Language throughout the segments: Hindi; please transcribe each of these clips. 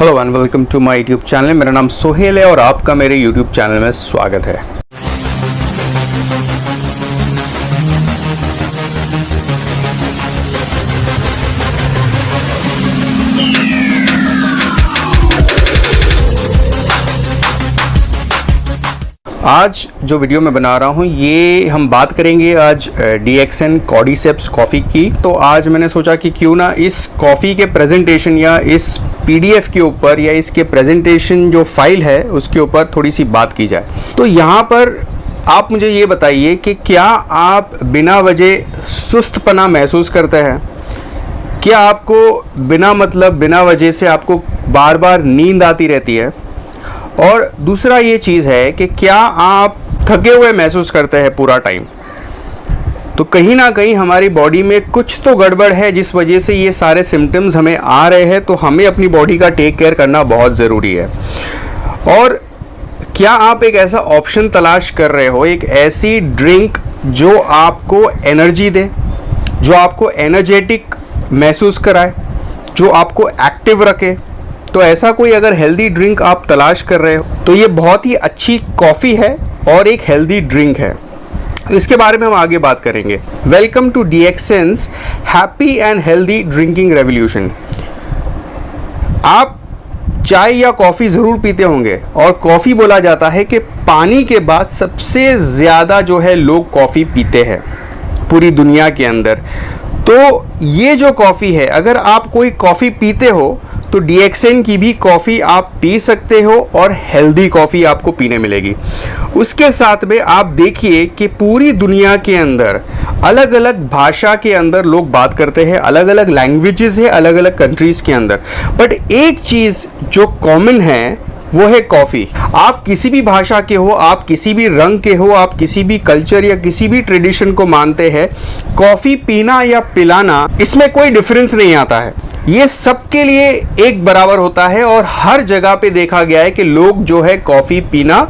Hello and welcome to my YouTube channel. मेरा नाम सोहेल है और आपका मेरे यूट्यूब चैनल में स्वागत है। आज जो वीडियो मैं बना रहा हूँ ये हम बात करेंगे आज DXN कॉर्डिसेप्स कॉफ़ी की। तो आज मैंने सोचा कि क्यों ना इस कॉफ़ी के प्रेजेंटेशन या इस PDF के ऊपर या इसके प्रेजेंटेशन जो फाइल है उसके ऊपर थोड़ी सी बात की जाए। तो यहाँ पर आप मुझे ये बताइए कि क्या आप बिना वजह सुस्तपना महसूस करते हैं? क्या आपको बिना वजह से आपको बार बार नींद आती रहती है? और दूसरा ये चीज़ है कि क्या आप थके हुए महसूस करते हैं पूरा टाइम? तो कहीं ना कहीं हमारी बॉडी में कुछ तो गड़बड़ है जिस वजह से ये सारे सिम्टम्स हमें आ रहे हैं। तो हमें अपनी बॉडी का टेक केयर करना बहुत ज़रूरी है। और क्या आप एक ऐसा ऑप्शन तलाश कर रहे हो, एक ऐसी ड्रिंक जो आपको एनर्जी दे, जो आपको एनर्जेटिक महसूस कराए, जो आपको एक्टिव रखे? तो ऐसा कोई अगर हेल्दी ड्रिंक आप तलाश कर रहे हो तो ये बहुत ही अच्छी कॉफ़ी है और एक हेल्दी ड्रिंक है। इसके बारे में हम आगे बात करेंगे। Welcome to DXN's happy and healthy drinking revolution. आप चाय या कॉफ़ी ज़रूर पीते होंगे और कॉफ़ी बोला जाता है कि पानी के बाद सबसे ज़्यादा जो है लोग कॉफ़ी पीते हैं पूरी दुनिया के अंदर। तो ये जो कॉफ़ी है, अगर आप कोई कॉफ़ी पीते हो तो DXN की भी कॉफ़ी आप पी सकते हो और हेल्दी कॉफ़ी आपको पीने मिलेगी। उसके साथ में आप देखिए कि पूरी दुनिया के अंदर अलग अलग भाषा के अंदर लोग बात करते हैं, अलग अलग लैंग्वेजेस है अलग अलग कंट्रीज़ के अंदर, बट एक चीज़ जो कॉमन है वो है कॉफ़ी। आप किसी भी भाषा के हो, आप किसी भी रंग के हो, आप किसी भी कल्चर या किसी भी ट्रेडिशन को मानते हैं, कॉफ़ी पीना या पिलाना इसमें कोई डिफरेंस नहीं आता है। ये सबके लिए एक बराबर होता है और हर जगह पे देखा गया है कि लोग जो है कॉफ़ी पीना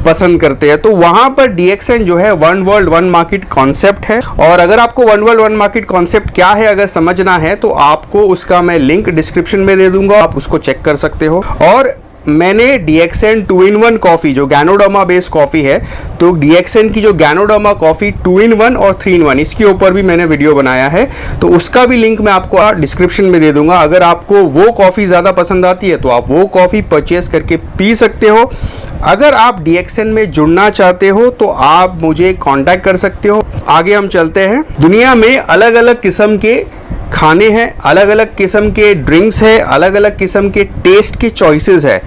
पसंद करते हैं। तो वहाँ पर DXN जो है one world one market concept है। और अगर आपको one world one market concept क्या है अगर समझना है तो आपको उसका मैं लिंक डिस्क्रिप्शन में दे दूंगा, आप उसको चेक कर सकते हो। और मैंने DXN 2-in-1 कॉफ़ी जो गैनोडर्मा बेस्ड कॉफ़ी है, तो DXN की जो गैनोडर्मा कॉफ़ी 2-in-1 और 3-in-1 इसके ऊपर भी मैंने वीडियो बनाया है, तो उसका भी लिंक मैं आपको डिस्क्रिप्शन में दे दूंगा। अगर आपको वो कॉफ़ी ज़्यादा पसंद आती है तो आप वो कॉफ़ी परचेस करके पी सकते हो। अगर आप DXN में जुड़ना चाहते हो तो आप मुझे कांटेक्ट कर सकते हो। आगे हम चलते हैं। दुनिया में अलग अलग किस्म के खाने हैं, अलग अलग किस्म के ड्रिंक्स है, अलग अलग किस्म के टेस्ट के चॉइसेस है,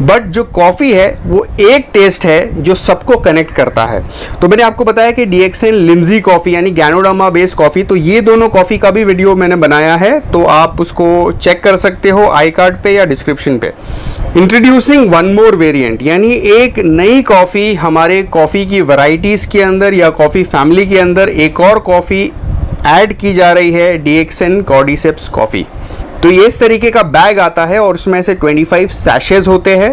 बट जो कॉफ़ी है वो एक टेस्ट है जो सबको कनेक्ट करता है। तो मैंने आपको बताया कि DXN लिंजी कॉफ़ी यानी गैनोडर्मा बेस्ड कॉफ़ी, तो ये दोनों कॉफ़ी का भी वीडियो मैंने बनाया है, तो आप उसको चेक कर सकते हो आई कार्ड पे या डिस्क्रिप्शन पे। इंट्रोड्यूसिंग वन मोर वेरिएंट, यानी एक नई कॉफ़ी हमारे कॉफ़ी की वैरायटीज़ के अंदर या कॉफ़ी फैमिली के अंदर एक और कॉफ़ी ऐड की जा रही है, DXN कॉर्डिसेप्स कॉफ़ी। तो ये इस तरीके का बैग आता है और उसमें से 25 सैशेज होते हैं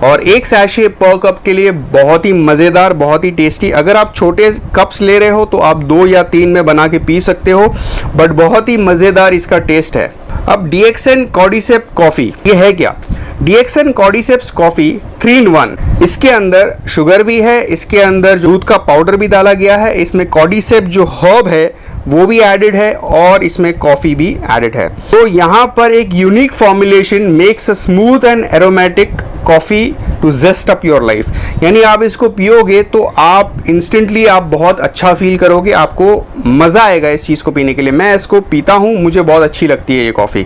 और एक सैशे पर कप के लिए बहुत ही मज़ेदार, बहुत ही टेस्टी। अगर आप छोटे कप्स ले रहे हो तो आप 2 या 3 में बना के पी सकते हो, बट बहुत ही मज़ेदार इसका टेस्ट है। अब DXN कॉर्डिसेप्स कॉफ़ी ये है क्या? DXN कॉर्डिसेप्स कॉफ़ी 3-in-1, इसके अंदर शुगर भी है, इसके अंदर दूध का पाउडर भी डाला गया है, इसमें कॉर्डिसेप्स जो हर्ब है वो भी एडेड है और इसमें कॉफ़ी भी एडेड है। तो यहाँ पर एक unique formulation makes a smooth and aromatic coffee to zest up your life, यानी आप इसको पियोगे तो आप इंस्टेंटली आप बहुत अच्छा फील करोगे, आपको मज़ा आएगा इस चीज़ को पीने के लिए। मैं इसको पीता हूँ, मुझे बहुत अच्छी लगती है ये कॉफ़ी,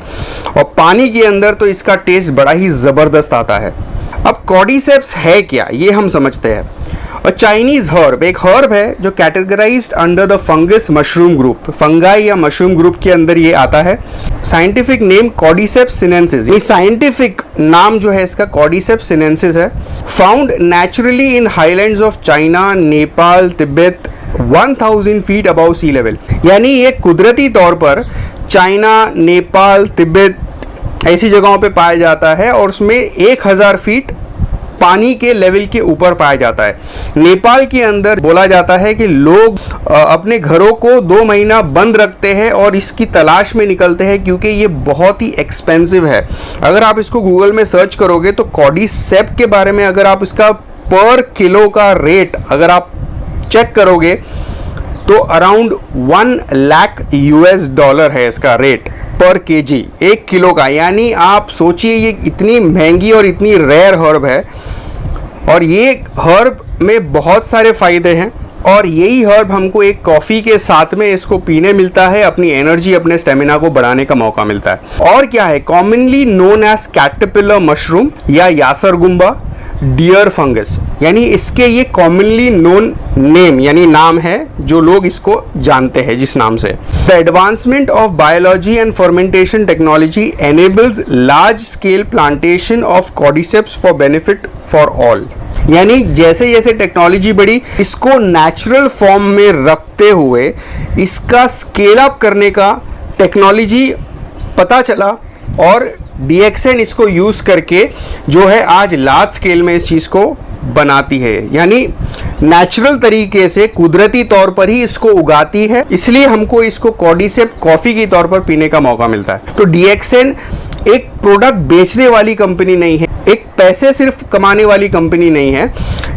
और पानी के अंदर तो इसका टेस्ट बड़ा ही ज़बरदस्त आता है। अब कॉर्डिसेप्स है क्या ये हम समझते हैं। और चाइनीज़ हर्ब एक हर्ब है जो categorized under the fungus mushroom group, fungi या मशरूम ग्रुप के अंदर ये आता है। साइंटिफिक नेम कॉर्डिसेप्स सिनेंसिस, ये साइंटिफिक नाम जो है इसका कॉर्डिसेप्स सिनेंसिस है। Found naturally in highlands of China, Nepal, Tibet 1000 feet above sea level, यानी ये कुदरती तौर पर चाइना, नेपाल, तिब्बत ऐसी जगहों पे पाया जाता है और उसमें 1000 फीट पानी के लेवल के ऊपर पाया जाता है। नेपाल के अंदर बोला जाता है कि लोग अपने घरों को 2 महीना बंद रखते हैं और इसकी तलाश में निकलते हैं क्योंकि ये बहुत ही एक्सपेंसिव है। अगर आप इसको गूगल में सर्च करोगे तो कॉर्डिसेप के बारे में अगर आप इसका पर किलो का रेट अगर आप चेक करोगे तो अराउंड 1 लाख $1 है इसका रेट पर केजी 1 किलो का। यानी आप सोचिए ये इतनी महंगी और इतनी रेयर हर्ब है और ये हर्ब में बहुत सारे फायदे हैं और यही हर्ब हमको एक कॉफ़ी के साथ में इसको पीने मिलता है, अपनी एनर्जी अपने स्टेमिना को बढ़ाने का मौका मिलता है। और क्या है, commonly known as caterpillar mushroom या यासरगुम्बा डियर फंगस, यानी इसके ये कॉमनली नोन नेम यानी नाम है जो लोग इसको जानते हैं जिस नाम से। The advancement of biology and fermentation technology enables large scale plantation of cordyceps for benefit for all. यानी जैसे जैसे टेक्नोलॉजी बढ़ी, इसको नेचुरल फॉर्म में रखते हुए इसका स्केल अप करने का टेक्नोलॉजी पता चला और DXN इसको यूज़ करके जो है आज लार्ज स्केल में इस चीज़ को बनाती है, यानी नेचुरल तरीके से कुदरती तौर पर ही इसको उगाती है, इसलिए हमको इसको कॉर्डिसेप कॉफ़ी के तौर पर पीने का मौका मिलता है। तो DXN एक प्रोडक्ट बेचने वाली कंपनी नहीं है, एक पैसे सिर्फ कमाने वाली कंपनी नहीं है।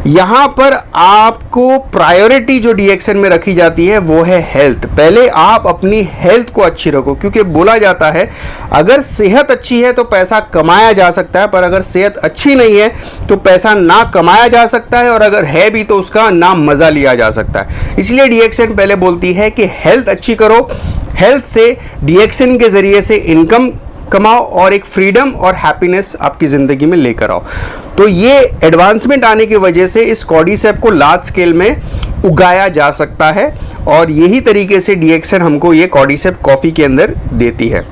यहाँ पर आपको प्रायोरिटी जो DXN में रखी जाती है वो है हेल्थ। पहले आप अपनी हेल्थ को अच्छी रखो, क्योंकि बोला जाता है अगर सेहत अच्छी है तो पैसा कमाया जा सकता है, पर अगर सेहत अच्छी नहीं है तो पैसा ना कमाया जा सकता है और अगर है भी तो उसका ना मज़ा लिया जा सकता है। इसलिए DXN पहले बोलती है कि हेल्थ अच्छी करो, हेल्थ से DXN के ज़रिए से इनकम कमाओ और एक फ्रीडम और हैप्पीनेस आपकी ज़िंदगी में लेकर आओ। तो ये एडवांसमेंट आने की वजह से इस कॉर्डिसेप को लार्ज स्केल में उगाया जा सकता है और यही तरीके से DXN हमको ये कॉर्डिसेप कॉफ़ी के अंदर देती है।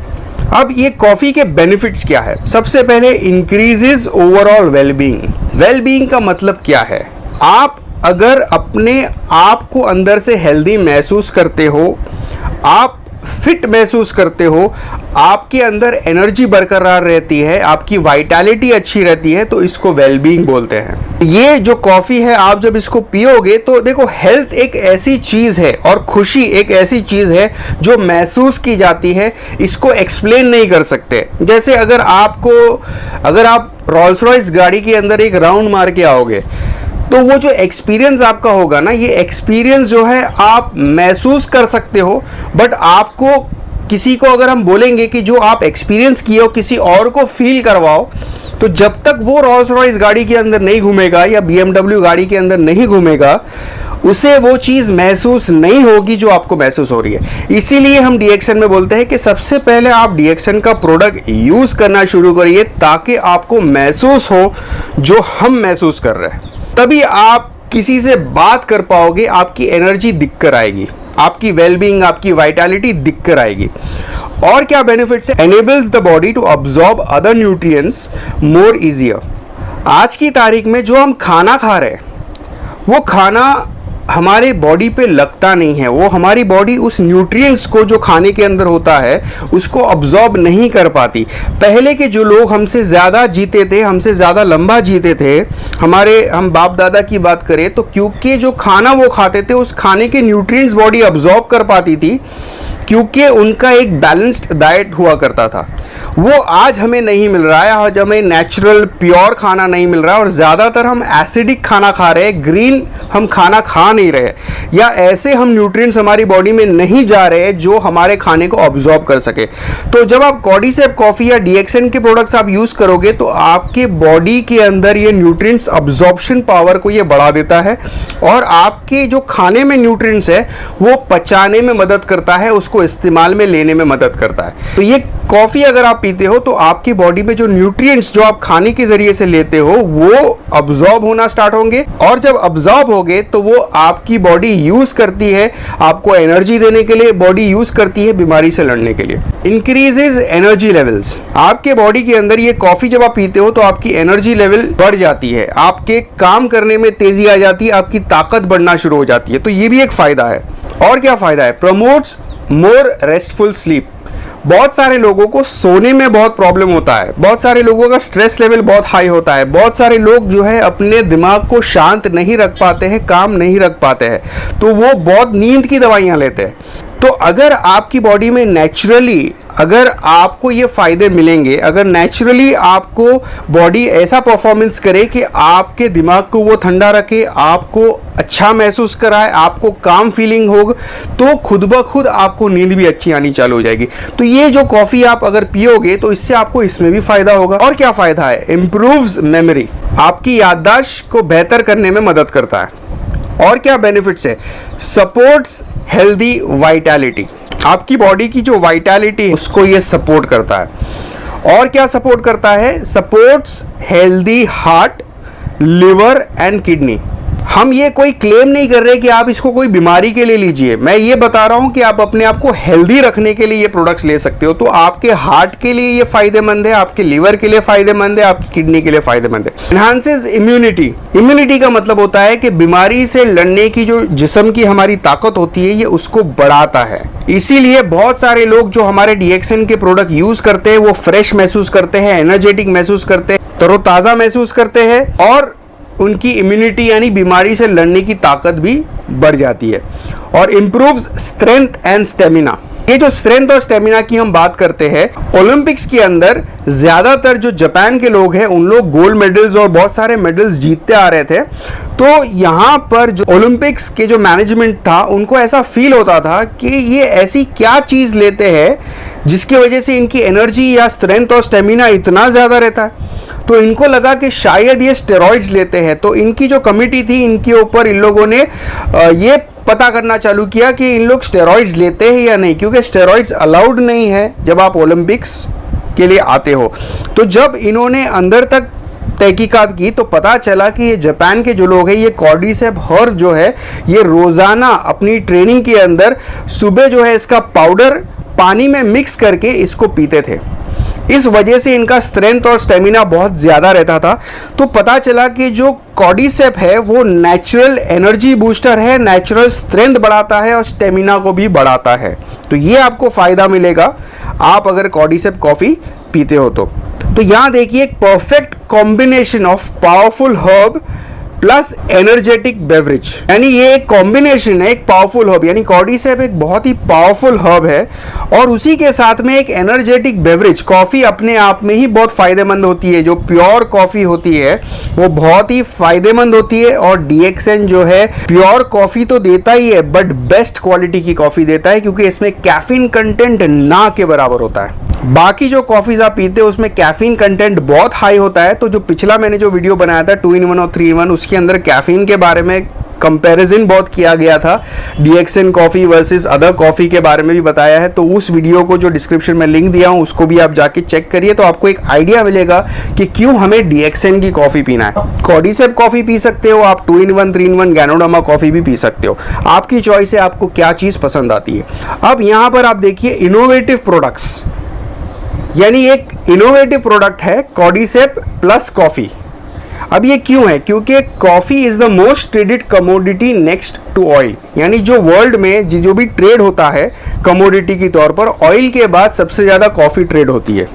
अब ये कॉफ़ी के बेनिफिट्स क्या है? सबसे पहले इंक्रीजेज ओवरऑल वेलबींग। वेलबींग का मतलब क्या है? आप अगर अपने आप को अंदर से हेल्दी महसूस करते हो, आप फिट महसूस करते हो, आपके अंदर एनर्जी बरकरार रहती है, आपकी वाइटैलिटी अच्छी रहती है, तो इसको वेलबींग बोलते हैं। ये जो कॉफ़ी है आप जब इसको पियोगे तो देखो, हेल्थ एक ऐसी चीज़ है और खुशी एक ऐसी चीज़ है जो महसूस की जाती है, इसको एक्सप्लेन नहीं कर सकते। जैसे अगर आप रोल्स रॉयस गाड़ी के अंदर एक राउंड मार के आओगे तो वो जो एक्सपीरियंस आपका होगा ना, ये एक्सपीरियंस जो है आप महसूस कर सकते हो, बट आपको किसी को अगर हम बोलेंगे कि जो आप एक्सपीरियंस किए हो किसी और को फील करवाओ, तो जब तक वो रोल्स रॉयस गाड़ी के अंदर नहीं घूमेगा या BMW गाड़ी के अंदर नहीं घूमेगा, उसे वो चीज़ महसूस नहीं होगी जो आपको महसूस हो रही है। इसीलिए हम DXN में बोलते हैं कि सबसे पहले आप DXN का प्रोडक्ट यूज़ करना शुरू करिए ताकि आपको महसूस हो जो हम महसूस कर रहे हैं। तभी आप किसी से बात कर पाओगे, आपकी एनर्जी दिखकर आएगी, आपकी वेलबींग, आपकी वाइटैलिटी दिखकर आएगी। और क्या बेनिफिट्स है? Enables the body to absorb other nutrients more easier. आज की तारीख में जो हम खाना खा रहे हैं वो खाना हमारे बॉडी पे लगता नहीं है, वो हमारी बॉडी उस न्यूट्रिएंट्स को जो खाने के अंदर होता है उसको अब्सॉर्ब नहीं कर पाती। पहले के जो लोग हमसे ज़्यादा जीते थे, हमसे ज़्यादा लंबा जीते थे, हम बाप दादा की बात करें तो क्योंकि जो खाना वो खाते थे उस खाने के न्यूट्रिएंट्स बॉडी अब्सॉर्ब कर पाती थी, क्योंकि उनका एक बैलेंस्ड डाइट हुआ करता था। वो आज हमें नहीं मिल रहा है, आज हमें नेचुरल प्योर खाना नहीं मिल रहा है और ज़्यादातर हम एसिडिक खाना खा रहे हैं, ग्रीन हम खाना खा नहीं रहे, या ऐसे हम न्यूट्रिएंट्स हमारी बॉडी में नहीं जा रहे जो हमारे खाने को ऑब्जॉर्ब कर सके। तो जब आप कॉर्डिसेप कॉफ़ी या DXN के प्रोडक्ट्स आप यूज़ करोगे तो आपके बॉडी के अंदर ये न्यूट्रिएंट्स अब्जॉर्प्शन पावर को ये बढ़ा देता है और आपके जो खाने में न्यूट्रिएंट्स है वो पचाने में मदद करता है, उसको इस्तेमाल में लेने में मदद करता है। तो ये कॉफ़ी अगर आप पीते हो तो आपकी बॉडी में जो न्यूट्रिएंट्स जो आप खाने के जरिए से लेते हो वो अब्सॉर्ब होना स्टार्ट होंगे और जब अब्सॉर्ब होंगे तो वो आपकी बॉडी यूज करती है आपको एनर्जी देने के लिए, बॉडी यूज करती है बीमारी से लड़ने के लिए। Increases energy levels. आपके बॉडी के अंदर ये कॉफ़ी जब आप पीते हो तो आपकी एनर्जी लेवल बढ़ जाती है, आपके काम करने में तेजी आ जाती है, आपकी ताकत बढ़ना शुरू हो जाती है। तो ये भी एक फ़ायदा है। और क्या फ़ायदा है? प्रमोट्स मोर रेस्टफुल स्लीप। बहुत सारे लोगों को सोने में बहुत प्रॉब्लम होता है, बहुत सारे लोगों का स्ट्रेस लेवल बहुत हाई होता है, बहुत सारे लोग जो है अपने दिमाग को शांत नहीं रख पाते हैं, काम नहीं रख पाते हैं, तो वो बहुत नींद की दवाइयाँ लेते हैं। तो अगर आपकी बॉडी में नेचुरली अगर आपको ये फायदे मिलेंगे, अगर नेचुरली आपको बॉडी ऐसा परफॉर्मेंस करे कि आपके दिमाग को वो ठंडा रखे, आपको अच्छा महसूस कराए, आपको काम फीलिंग हो, तो खुद ब खुद आपको नींद भी अच्छी आनी चालू हो जाएगी। तो ये जो कॉफ़ी आप अगर पियोगे तो इससे आपको इसमें भी फायदा होगा। और क्या फायदा है? इम्प्रूव्स मेमोरी, आपकी याददाश्त को बेहतर करने में मदद करता है। और क्या बेनिफिट्स है? सपोर्ट्स हेल्दी वाइटैलिटी, आपकी बॉडी की जो वाइटैलिटी है उसको ये सपोर्ट करता है। और क्या सपोर्ट करता है? Supports healthy heart, liver and kidney. हम ये कोई क्लेम नहीं कर रहे कि आप इसको कोई बीमारी के लिए लीजिए, मैं ये बता रहा हूं कि आप अपने आप को हेल्दी रखने के लिए ये प्रोडक्ट्स ले सकते हो। तो आपके हार्ट के लिए ये फायदेमंद है, आपके लिवर के लिए फायदेमंद है, आपकी किडनी के लिए फायदेमंद है। एनहांसेस इम्यूनिटी, इम्यूनिटी का मतलब होता है कि बीमारी से लड़ने की जो जिस्म की हमारी ताकत होती है ये उसको बढ़ाता है। इसीलिए बहुत सारे लोग जो हमारे डीएक्सएन के प्रोडक्ट यूज करते हैं वो फ्रेश महसूस करते हैं, एनर्जेटिक महसूस करते हैं, तरोताज़ा महसूस करते हैं और उनकी इम्यूनिटी यानी बीमारी से लड़ने की ताकत भी बढ़ जाती है। और इम्प्रूव्स स्ट्रेंथ एंड स्टेमिना, ये जो स्ट्रेंथ और स्टेमिना की हम बात करते हैं, ओलंपिक्स के अंदर ज्यादातर जो जापान के लोग हैं उन लोग गोल्ड मेडल्स और बहुत सारे मेडल्स जीतते आ रहे थे। तो यहाँ पर जो ओलंपिक्स के जो मैनेजमेंट था उनको ऐसा फील होता था कि ये ऐसी क्या चीज़ लेते हैं जिसकी वजह से इनकी एनर्जी या स्ट्रेंथ और स्टेमिना इतना ज़्यादा रहता है। तो इनको लगा कि शायद ये स्टेरॉइड्स लेते हैं। तो इनकी जो कमिटी थी इनके ऊपर इन लोगों ने ये पता करना चालू किया कि इन लोग स्टेरॉइड्स लेते हैं या नहीं, क्योंकि स्टेरॉइड्स अलाउड नहीं है जब आप ओलंपिक्स के लिए आते हो। तो जब इन्होंने अंदर तक तहकीकात की तो पता चला कि ये जापान के जो लोग हैं ये कॉर्डिसेप हर्ब जो है ये रोज़ाना अपनी ट्रेनिंग के अंदर सुबह जो है इसका पाउडर पानी में मिक्स करके इसको पीते थे। इस वजह से इनका स्ट्रेंथ और स्टेमिना बहुत ज़्यादा रहता था। तो पता चला कि जो कॉर्डिसेप है वो नेचुरल एनर्जी बूस्टर है, नेचुरल स्ट्रेंथ बढ़ाता है और स्टेमिना को भी बढ़ाता है। तो ये आपको फ़ायदा मिलेगा आप अगर कॉर्डिसेप कॉफ़ी पीते हो तो यहाँ देखिए एक perfect combination of powerful herb plus energetic beverage, यानी ये एक कॉम्बिनेशन है, एक पावरफुल हर्ब यानी कॉर्डिसेप एक बहुत ही पावरफुल हर्ब है और उसी के साथ में एक एनर्जेटिक बेवरेज। कॉफ़ी अपने आप में ही बहुत फ़ायदेमंद होती है, जो प्योर कॉफ़ी होती है वो बहुत ही फ़ायदेमंद होती है और डीएक्सएन जो है प्योर कॉफ़ी तो देता ही है बट बेस्ट क्वालिटी की कॉफ़ी देता है, क्योंकि इसमें कैफीन कंटेंट ना के बराबर होता है। बाकी जो कॉफ़ीज़ आप पीते हो उसमें कैफीन कंटेंट बहुत हाई होता है। तो जो पिछला मैंने जो वीडियो बनाया था 2-in-1 और 3-in-1 उसके अंदर कैफीन के बारे में कंपैरिजन बहुत किया गया था, DXN coffee versus other coffee के बारे में भी बताया है। तो उस वीडियो को जो डिस्क्रिप्शन में लिंक दिया हूँ उसको भी आप जाके चेक करिए, तो आपको एक आइडिया मिलेगा कि क्यों हमें डीएक्सएन की कॉफ़ी पीना है। कॉर्डिसेप कॉफ़ी पी सकते हो आप, 2-in-1 3-in-1 गैनोडर्मा कॉफ़ी भी पी सकते हो, आपकी चॉइस है आपको क्या चीज़ पसंद आती है। अब यहाँ पर आप देखिए इनोवेटिव प्रोडक्ट्स, यानी एक इनोवेटिव प्रोडक्ट है कॉर्डिसेप प्लस कॉफ़ी। अब ये क्यों है? क्योंकि coffee is the most traded commodity next to oil, यानी जो वर्ल्ड में जो भी ट्रेड होता है कमोडिटी के तौर पर ऑयल के बाद सबसे ज़्यादा कॉफ़ी ट्रेड होती है।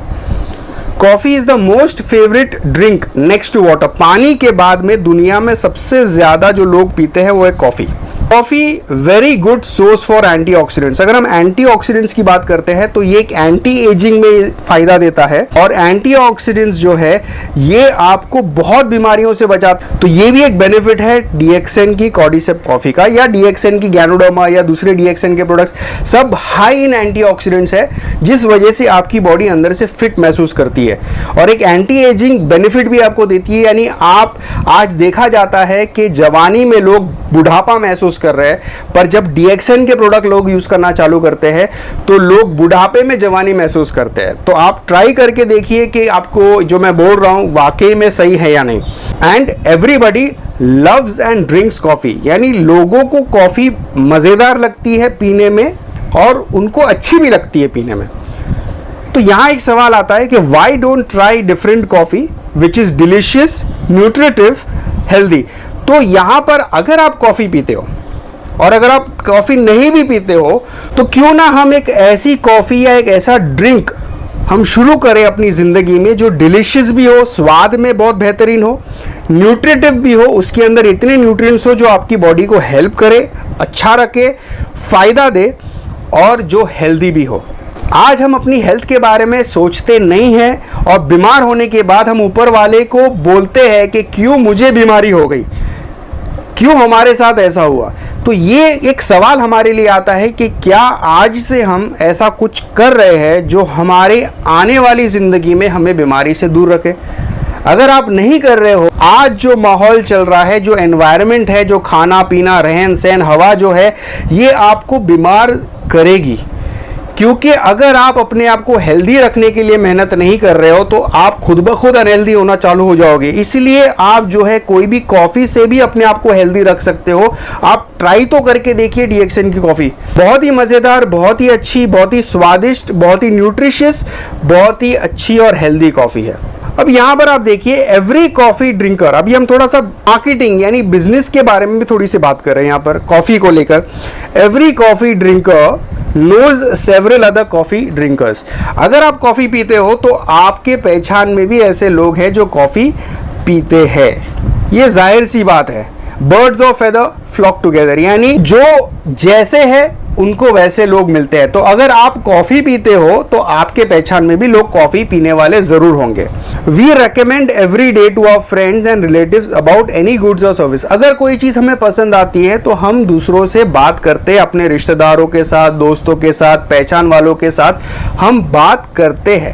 Coffee is the most favourite drink next to water, पानी के बाद में दुनिया में सबसे ज़्यादा जो लोग पीते हैं वो है coffee. Coffee very good source for antioxidants. अगर हम एंटीऑक्सीडेंट्स की बात करते हैं तो ये एक एंटी एजिंग में फ़ायदा देता है और एंटीऑक्सीडेंट्स जो है ये आपको बहुत बीमारियों से बचाता। तो ये भी एक बेनिफिट है डीएक्सएन की कॉर्डिसेप कॉफ़ी का या डीएक्सएन की गैनोडर्मा या दूसरे डीएक्सएन के प्रोडक्ट्स, सब हाई इन एंटीऑक्सीडेंट्स है जिस वजह से आपकी बॉडी अंदर से फिट महसूस करती है और एक एंटी एजिंग बेनिफिट भी आपको देती है। यानी आप आज देखा जाता है कि जवानी में लोग बुढ़ापा महसूस कर रहे हैं, पर जब डीएक्सएन के प्रोडक्ट लोग यूज करना चालू करते हैं तो लोग बुढ़ापे में जवानी महसूस करते हैं। तो आप ट्राई करके देखिए कि आपको जो मैं बोल रहा हूं वाकई में सही है या नहीं। And everybody loves and drinks coffee, यानी लोगों को कॉफी मजेदार लगती है पीने में और उनको अच्छी भी लगती है पीने में। तो यहां एक सवाल आता है कि why don't try different coffee which is delicious, nutritive, healthy. तो यहां पर अगर आप कॉफी पीते हो और अगर आप कॉफ़ी नहीं भी पीते हो तो क्यों ना हम एक ऐसी कॉफ़ी या एक ऐसा ड्रिंक हम शुरू करें अपनी ज़िंदगी में जो डिलीशियस भी हो, स्वाद में बहुत बेहतरीन हो, न्यूट्रिटिव भी हो, उसके अंदर इतने न्यूट्रिएंट्स हो जो आपकी बॉडी को हेल्प करे, अच्छा रखे, फ़ायदा दे और जो हेल्दी भी हो। आज हम अपनी हेल्थ के बारे में सोचते नहीं हैं और बीमार होने के बाद हम ऊपर वाले को बोलते हैं कि क्यों मुझे बीमारी हो गई, क्यों हमारे साथ ऐसा हुआ। तो ये एक सवाल हमारे लिए आता है कि क्या आज से हम ऐसा कुछ कर रहे हैं जो हमारे आने वाली ज़िंदगी में हमें बीमारी से दूर रखे। अगर आप नहीं कर रहे हो, आज जो माहौल चल रहा है, जो एनवायरनमेंट है, जो खाना पीना, रहन सहन, हवा जो है, ये आपको बीमार करेगी। क्योंकि अगर आप अपने आप को हेल्दी रखने के लिए मेहनत नहीं कर रहे हो तो आप खुद ब खुद अनहेल्दी होना चालू हो जाओगे। इसलिए आप जो है कोई भी कॉफ़ी से भी अपने आप को हेल्दी रख सकते हो। आप ट्राई तो करके देखिए DXN की कॉफ़ी, बहुत ही मज़ेदार, बहुत ही अच्छी, बहुत ही स्वादिष्ट, बहुत ही न्यूट्रिशियस, बहुत ही अच्छी और हेल्दी कॉफ़ी है। अब यहाँ पर आप देखिए एवरी कॉफ़ी ड्रिंकर, अभी हम थोड़ा सा मार्केटिंग यानी बिजनेस के बारे में भी थोड़ी सी बात कर रहे हैं यहाँ पर कॉफ़ी को लेकर। Every coffee drinker knows several other coffee drinkers. अगर आप कॉफ़ी पीते हो तो आपके पहचान में भी ऐसे लोग हैं जो कॉफ़ी पीते हैं। ये जाहिर सी बात है, birds of feather flock together, यानी जो जैसे है उनको वैसे लोग मिलते हैं। तो अगर आप कॉफ़ी पीते हो तो आपके पहचान में भी लोग कॉफ़ी पीने वाले ज़रूर होंगे। We recommend every day to our friends and relatives about any goods और सर्विस। अगर कोई चीज़ हमें पसंद आती है तो हम दूसरों से बात करते हैं, अपने रिश्तेदारों के साथ, दोस्तों के साथ, पहचान वालों के साथ हम बात करते हैं।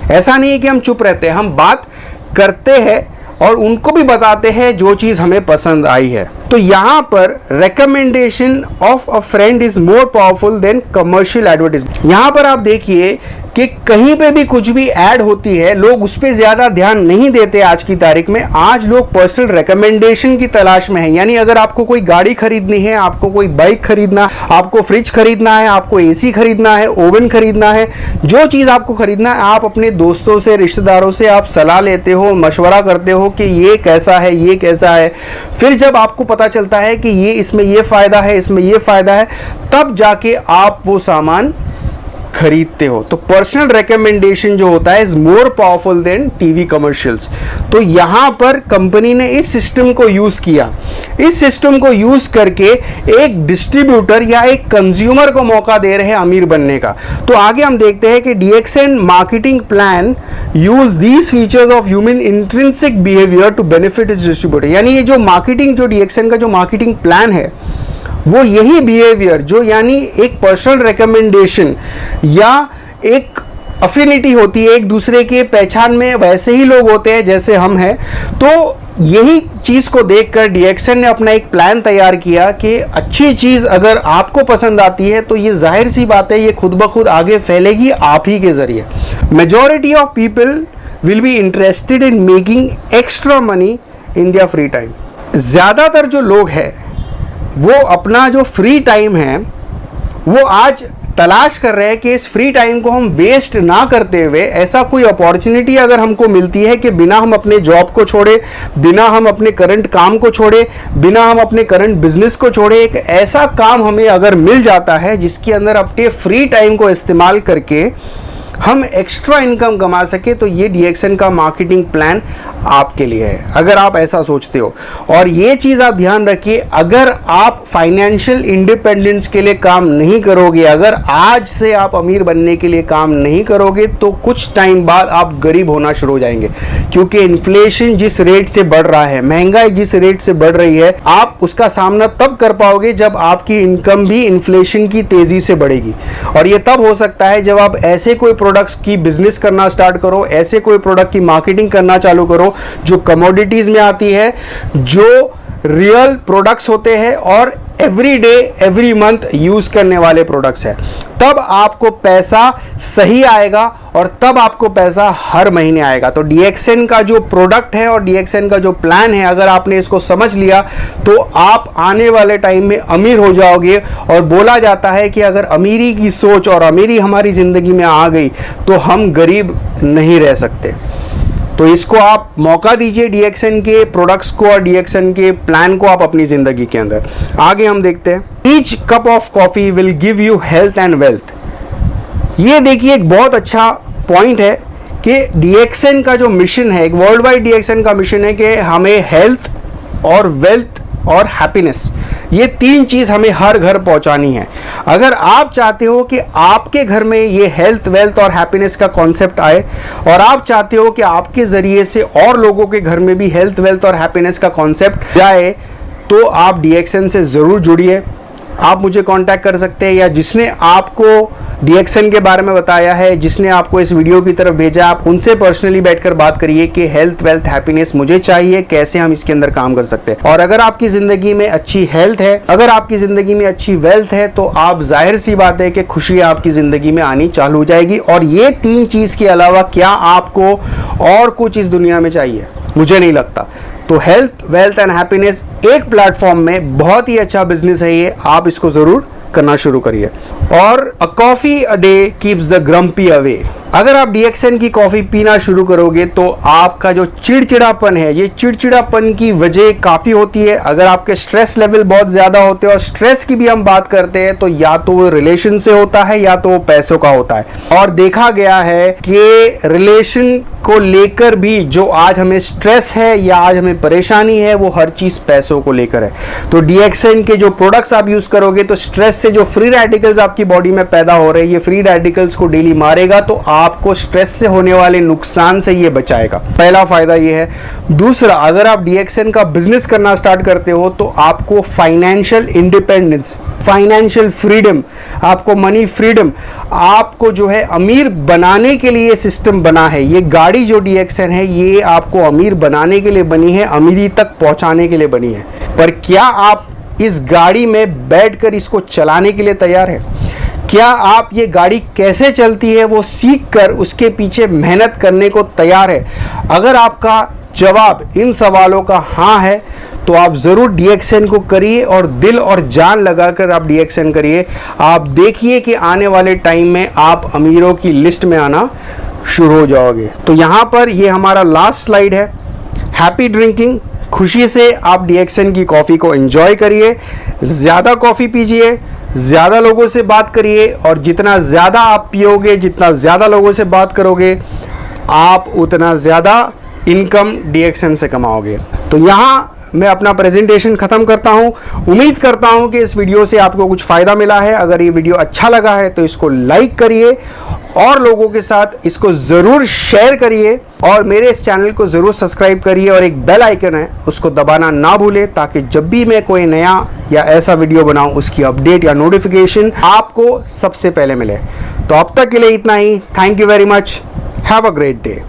ऐसा नहीं है कि हम चुप रहते हैं, हम बात करते हैं और उनको भी बताते हैं जो चीज़ हमें पसंद आई है। तो यहाँ पर recommendation of a friend is more powerful than commercial advertisement. यहाँ पर आप देखिए कि कहीं पे भी कुछ भी ऐड होती है, लोग उस पर ज़्यादा ध्यान नहीं देते आज की तारीख में। आज लोग पर्सनल रिकमेंडेशन की तलाश में हैं। यानी अगर आपको कोई गाड़ी खरीदनी है, आपको कोई बाइक खरीदना, आपको फ्रिज खरीदना है, आपको AC खरीदना है, ओवन खरीदना है, जो चीज़ आपको खरीदना है, आप अपने दोस्तों से, रिश्तेदारों से आप सलाह लेते हो, मशवरा करते हो कि ये कैसा है, ये कैसा है। फिर जब आपको पता चलता है कि ये इसमें ये फ़ायदा है, इसमें ये फ़ायदा है, तब जाके आप वो सामान खरीदते हो। तो पर्सनल रिकमेंडेशन जो होता है is more powerful than TV commercials. तो यहां पर कंपनी ने इस सिस्टम को यूज किया। इस सिस्टम को यूज करके एक डिस्ट्रीब्यूटर या एक कंज्यूमर को मौका दे रहे हैं अमीर बनने का। तो आगे हम देखते हैं कि DXN marketing plan use these features of human intrinsic behaviour to benefit is distributor. यानी ये जो मार्केटिंग, जो DXN का जो मार्केटिंग प्लान है, वो यही बिहेवियर जो यानी एक पर्सनल रिकमेंडेशन या एक अफिनिटी होती है, एक दूसरे के पहचान में वैसे ही लोग होते हैं जैसे हम हैं। तो यही चीज़ को देखकर DXN ने अपना एक प्लान तैयार किया कि अच्छी चीज़ अगर आपको पसंद आती है तो ये जाहिर सी बात है, ये खुद ब खुद आगे फैलेगी आप ही के ज़रिए। Majority of people will be interested in making extra money in their free time. ज़्यादातर जो लोग हैं वो अपना जो फ्री टाइम है वो आज तलाश कर रहे हैं कि इस फ्री टाइम को हम वेस्ट ना करते हुए ऐसा कोई अपॉर्चुनिटी अगर हमको मिलती है कि बिना हम अपने जॉब को छोड़े, बिना हम अपने करंट काम को छोड़े, बिना हम अपने करंट बिजनेस को छोड़े, एक ऐसा काम हमें अगर मिल जाता है जिसके अंदर अपने फ्री टाइम को इस्तेमाल करके हम एक्स्ट्रा इनकम कमा सके, तो ये DXN का मार्केटिंग प्लान आपके लिए है अगर आप ऐसा सोचते हो। और ये चीज़ आप ध्यान रखिए, अगर आप फाइनेंशियल इंडिपेंडेंस के लिए काम नहीं करोगे, अगर आज से आप अमीर बनने के लिए काम नहीं करोगे, तो कुछ टाइम बाद आप गरीब होना शुरू हो जाएंगे। क्योंकि इन्फ्लेशन जिस रेट से बढ़ रहा है, महंगाई जिस रेट से बढ़ रही है, आप उसका सामना तब कर पाओगे जब आपकी इनकम भी इन्फ्लेशन की तेज़ी से बढ़ेगी। और ये तब हो सकता है जब आप ऐसे कोई प्रोडक्ट्स की बिजनेस करना स्टार्ट करो, ऐसे कोई प्रोडक्ट की मार्केटिंग करना चालू करो जो कमोडिटीज में आती है, जो रियल प्रोडक्ट्स होते हैं और every day every month use करने वाले प्रोडक्ट्स हैं। तब आपको पैसा सही आएगा और तब आपको पैसा हर महीने आएगा। तो DXN का जो प्रोडक्ट है और DXN का जो प्लान है, अगर आपने इसको समझ लिया तो आप आने वाले टाइम में अमीर हो जाओगे। और बोला जाता है कि अगर अमीरी की सोच और अमीरी हमारी जिंदगी में आ गई तो हम गरीब नहीं रह सकते। तो इसको आप मौका दीजिए DXN के प्रोडक्ट्स को और DXN के प्लान को आप अपनी ज़िंदगी के अंदर। आगे हम देखते हैं, each cup of coffee will give you health and wealth. ये देखिए एक बहुत अच्छा पॉइंट है कि DXN का जो मिशन है, एक वर्ल्ड वाइड DXN का मिशन है कि हमें हेल्थ और वेल्थ और हैप्पीनेस, ये तीन चीज़ हमें हर घर पहुंचानी है। अगर आप चाहते हो कि आपके घर में ये हेल्थ वेल्थ और हैप्पीनेस का कॉन्सेप्ट आए और आप चाहते हो कि आपके ज़रिए से और लोगों के घर में भी हेल्थ वेल्थ और हैप्पीनेस का कॉन्सेप्ट जाए, तो आप DXN से ज़रूर जुड़िए। आप मुझे कांटेक्ट कर सकते हैं, या जिसने आपको DXN के बारे में बताया है, जिसने आपको इस वीडियो की तरफ भेजा, आप उनसे पर्सनली बैठकर बात करिए कि हेल्थ वेल्थ हैप्पीनेस मुझे चाहिए, कैसे हम इसके अंदर काम कर सकते हैं। और अगर आपकी ज़िंदगी में अच्छी हेल्थ है, अगर आपकी ज़िंदगी में अच्छी वेल्थ है, तो आप जाहिर सी बात है कि खुशी आपकी ज़िंदगी में आनी चालू हो जाएगी। और ये तीन चीज़ के अलावा क्या आपको और कुछ इस दुनिया में चाहिए? मुझे नहीं लगता। तो हेल्थ वेल्थ एंड हैप्पीनेस एक प्लेटफॉर्म में बहुत ही अच्छा बिजनेस है ये, आप इसको ज़रूर करना शुरू करिए। और a coffee a day keeps the grumpy away. अगर आप DXN की कॉफ़ी पीना शुरू करोगे तो आपका जो चिड़चिड़ापन है, ये चिड़चिड़ापन की वजह काफ़ी होती है। अगर आपके स्ट्रेस लेवल बहुत ज़्यादा होते हैं, और स्ट्रेस की भी हम बात करते हैं, तो या तो वो रिलेशन से होता है या तो वो पैसों का होता है। और देखा गया है कि रिलेशन को लेकर भी जो आज हमें स्ट्रेस है या आज हमें परेशानी है, वो हर चीज़ पैसों को लेकर है। तो DXN के जो प्रोडक्ट्स आप यूज़ करोगे, तो स्ट्रेस से जो फ्री रेडिकल्स आपकी बॉडी में पैदा हो रहे हैं, ये फ्री रेडिकल्स को डेली मारेगा, तो आपको स्ट्रेस से होने वाले नुकसान से ये बचाएगा। पहला फायदा ये है। दूसरा, अगर आप DXN का बिजनेस करना स्टार्ट करते हो, तो आपको फाइनेंशियल इंडिपेंडेंस, फाइनेंशियल फ्रीडम, आपको मनी फ्रीडम, आपको जो है अमीर बनाने के लिए सिस्टम बना है। ये गाड़ी जो DXN है, ये आपको अमीर बनाने के लिए बनी है, अमीरी तक पहुंचाने के लिए बनी है। पर क्या आप इस गाड़ी में बैठकर इसको चलाने के लिए तैयार है? क्या आप ये गाड़ी कैसे चलती है वो सीख कर उसके पीछे मेहनत करने को तैयार है? अगर आपका जवाब इन सवालों का हाँ है, तो आप ज़रूर DXN को करिए और दिल और जान लगाकर आप DXN करिए। आप देखिए कि आने वाले टाइम में आप अमीरों की लिस्ट में आना शुरू हो जाओगे। तो यहाँ पर ये हमारा लास्ट स्लाइड है। हैप्पी ड्रिंकिंग, खुशी से आप DXN की कॉफ़ी को एंजॉय करिए, ज़्यादा कॉफ़ी पीजिए, ज़्यादा लोगों से बात करिए, और जितना ज़्यादा आप पियोगे, जितना ज़्यादा लोगों से बात करोगे, आप उतना ज़्यादा इनकम DXN से कमाओगे। तो यहाँ मैं अपना प्रेजेंटेशन ख़त्म करता हूँ। उम्मीद करता हूँ कि इस वीडियो से आपको कुछ फ़ायदा मिला है। अगर ये वीडियो अच्छा लगा है तो इसको लाइक करिए और लोगों के साथ इसको ज़रूर शेयर करिए, और मेरे इस चैनल को ज़रूर सब्सक्राइब करिए, और एक बेल आइकन है उसको दबाना ना भूलें, ताकि जब भी मैं कोई नया या ऐसा वीडियो बनाऊं, उसकी अपडेट या नोटिफिकेशन आपको सबसे पहले मिले। तो अब तक के लिए इतना ही। Thank you very much. Have a great day.